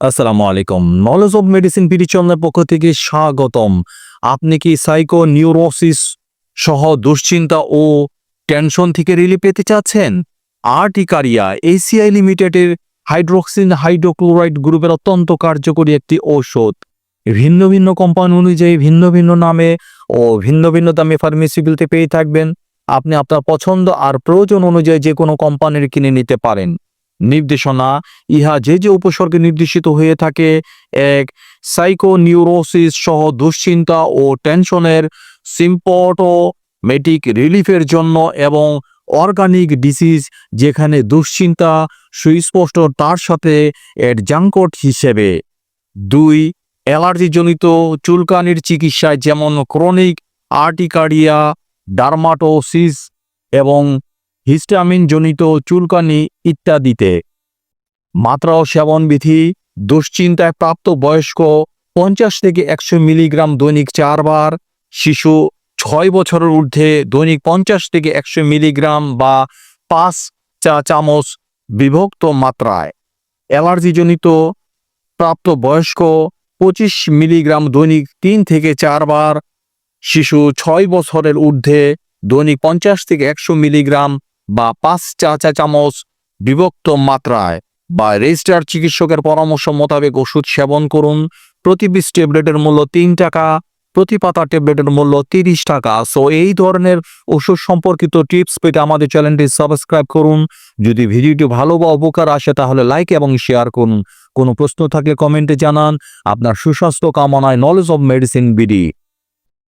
আসসালামু আলাইকুম। Knowledge of medicine BD চ্যানেলের পক্ষ থেকে স্বাগতম। আপনি কি সাইকো নিউরোসিস সহ দুশ্চিন্তা ও টেনশন থেকে রিলিফ পেতে চাচ্ছেন? আর্টিকারিয়া এসিআই লিমিটেডের হাইড্রোক্সিন হাইড্রোক্লোরাইড গ্রুপের অত্যন্ত কার্যকরী একটি ঔষধ। ভিন্ন ভিন্ন কোম্পানি অনুযায়ী ভিন্ন ভিন্ন নামে ও ভিন্ন ভিন্ন দামে ফার্মেসিগুলিতে পেয়ে থাকবেন। আপনি আপনার পছন্দ আর প্রয়োজন অনুযায়ী যে কোনো কোম্পানির কিনে নিতে পারেন। নির্দেশনা: ইহা যে যে উপসর্গে নির্দেশিত হয়ে থাকে: এক, সাইকোনিউরোসিস সহ দুশ্চিন্তা ও টেনশনের সিম্পটোমেটিক রিলিফের জন্য এবং অর্গানিক ডিজিজ যেখানে দুশ্চিন্তা সুস্পষ্ট তার সাথে অ্যাডজাঙ্কট হিসেবে। দুই, অ্যালার্জিজনিত চুলকানির চিকিৎসায় যেমন ক্রনিক আর্টিকারিয়া, ডার্মাটোসিস এবং হিস্টামিনজনিত চুলকানি ইত্যাদিতে। মাত্রা ও সেবনবিধি: দুশ্চিন্তায় প্রাপ্ত বয়স্ক 50 থেকে 100 মিলিগ্রাম দৈনিক 4 বার, শিশু 6 বছরের ঊর্ধ্বে দৈনিক 50 থেকে 100 মিলিগ্রাম বা 5 চা চামচ বিভক্ত মাত্রায়। অ্যালার্জিজনিত প্রাপ্ত বয়স্ক 25 মিলিগ্রাম দৈনিক 3 থেকে 4 বার, শিশু 6 বছরের ঊর্ধ্বে দৈনিক 50 থেকে 100 মিলিগ্রাম বা 5 চা চামচ বিভক্ত মাত্রায় বা রেজিস্টার্ড চিকিৎসকের পরামর্শ মোতাবেক ওষুধ সেবন করুন। প্রতি পিস ট্যাবলেটের মূল্য 3 টাকা, প্রতি পাতা ট্যাবলেটের মূল্য 30 টাকা। সো এই ধরনের ওষুধ সম্পর্কিত টিপস পেতে আমাদের চ্যানেলটি সাবস্ক্রাইব করুন। যদি ভিডিওটি ভালো বা উপকার আসে তাহলে লাইক এবং শেয়ার করুন। কোনো প্রশ্ন থাকলে কমেন্টে জানান। আপনার সুস্বাস্থ্য কামনায় নলেজ অব মেডিসিন বিডি।